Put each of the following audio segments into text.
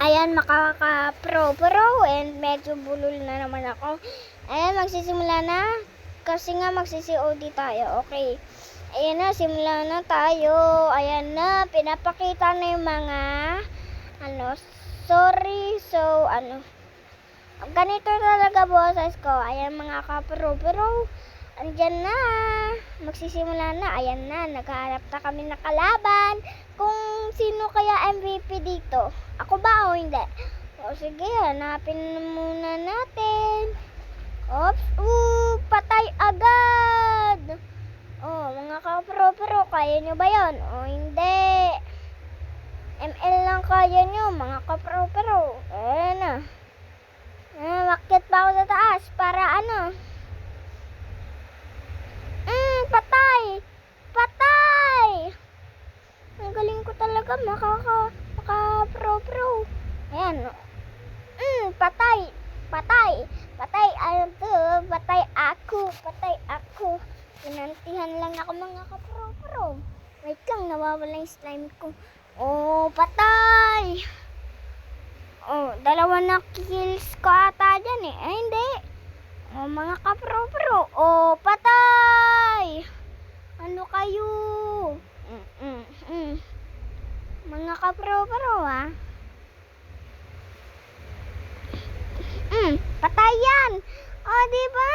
Ayan, makaka-pro and medyo bulol na naman ako. Ayan, magsisimula na. Kasi nga magsi-COD tayo. Okay. Ayan na, simula na tayo. Ayan na, pinapakita na yung mga sorry. So, ganito talaga boses ko. Ayan mga ka-pro. Andyan na. Magsisimula na. Ayan na, naghahanap na kami na kalaban. Kung sino kaya MVP dito. Ako ba o hindi? O sige, hanapin muna natin. Oops, patay agad. Mga ka-pro, kaya nyo ba yun? O hindi. ML lang kaya nyo, mga ka-pro. Ayan na. Makyat pa ako sa taas para patay. Ang galing ko talaga, maka-pro. Ayan. Patay. Patay ako. Pinantihan lang ako, mga ka-pro. Wait lang, nawawala yung slime ko. Patay. Dalawa na kills ko ata dyan eh. Ay, hindi. Mga ka-pro. Patay. Ano kayo? Mga ka-pro ha. Patay yan. Diba?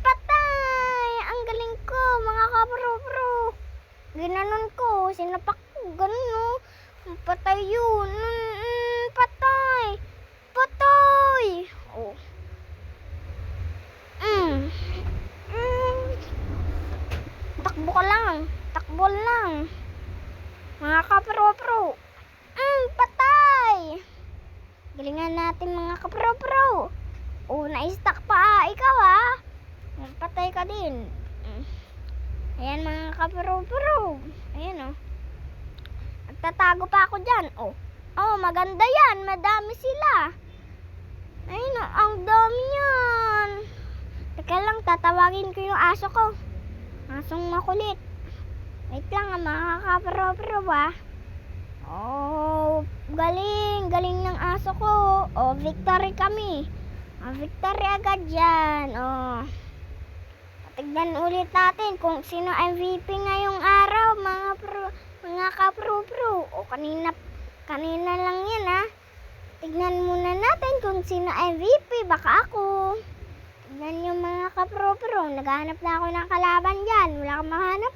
Patay. Ang galing ko, mga ka-pro. Ginanon ko, sinapak ko, ganun patay yun. Patay. Takbo lang. Mga ka-pro. Patay. Galingan natin, mga ka-pro. Na-stuck pa. Ikaw patay ka din. Ayan, mga ka-pro. Ayan Nagtatago pa ako dyan. Maganda yan. Madami sila. Ayun ang dami yan. Teka lang, tatawagin ko yung aso ko. Asong makulit. Wait lang mga ka-pro galing ng aso ko. Victory kami. Victory agad dyan. Tignan ulit natin kung sino MVP ngayong araw, mga ka-pro. Kanina lang yan Tignan muna natin kung sino MVP. Baka ako. Tignan nyo, mga ka-pro. Naghahanap na ako ng kalaban dyan. Wala kang mahanap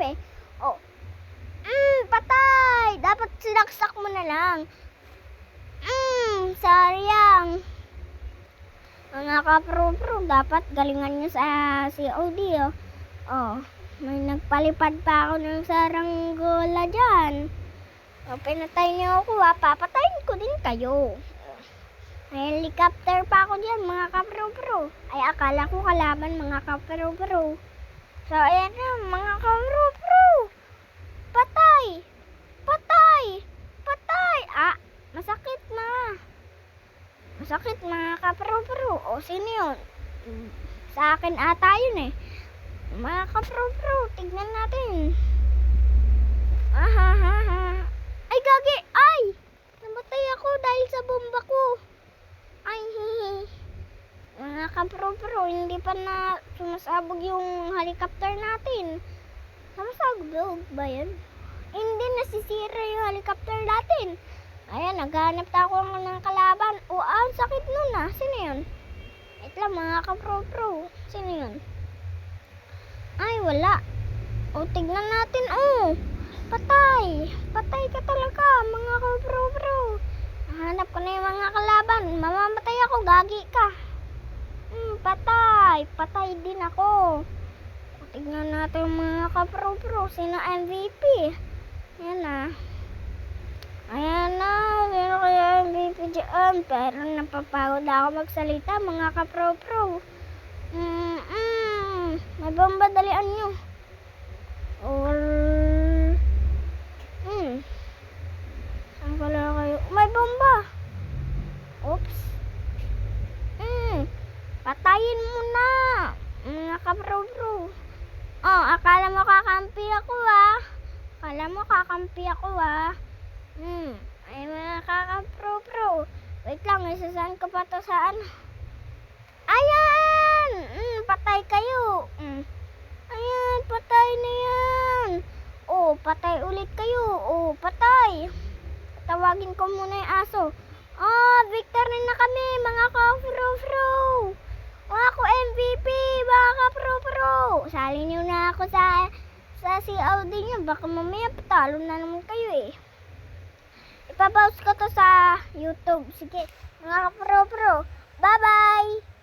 patay. Dapat sinaksak mo na lang. Sayang. Mga ka-pro, dapat galingan nyo sa COD may nagpalipad pa ako ng saranggola dyan. Pinatay nyo ako papatayin ko din kayo. May helicopter pa ako dyan, mga ka-pro. Ay, akala ko kalaban, mga ka-pro. So, ayan na, mga ka-pro. Patay. Masakit, mga ka-pro. Sino yun? Sa akin ata yun Mga ka-pro, tignan natin. Ay, gagi! Ay! Namatay ako dahil sa bomba ko. Ay, mga ka-pro, hindi pa na sumasabog yung helicopter natin. Sumasabog ba yun? Hindi, nasisira yung helicopter natin. Ayan, naghanap na ako ng kalaban. Ang sakit nun Sino yun? Wait lang, mga ka-pro. Sino yun? Ay, wala. Tignan natin. Patay ka talaga, mga ka-pro. Hanap ko na yung mga kalaban. Mamamatay ako, gagi ka. Patay din ako. Tignan natin yung mga ka-pro. Sino MVP? Ayan na. Sino kaya MVP dyan? Pero napapagod ako magsalita, mga ka-pro. May bomba, dalian nyo. Saan pala kayo? May bomba. Oops. Patayin mo na. Mga ka-pro. Akala mo kakampi ako Ay, mga ka-pro. Wait lang, isasaan ko pa to sa ano. Ayan! Patay kayo. Ayan, patay na yan. Oh, patay ulit kayo. Oh, patay. Tawagin ko muna yung aso. Victory na kami, mga ka-pro-pro. Mga ko MVP, mga ka-pro-pro. Sali niyo na ako sa COD niyo. Baka mamaya patalo na naman kayo eh. Ipapost ko to sa YouTube. Sige, mga ka-pro-pro. Bye-bye!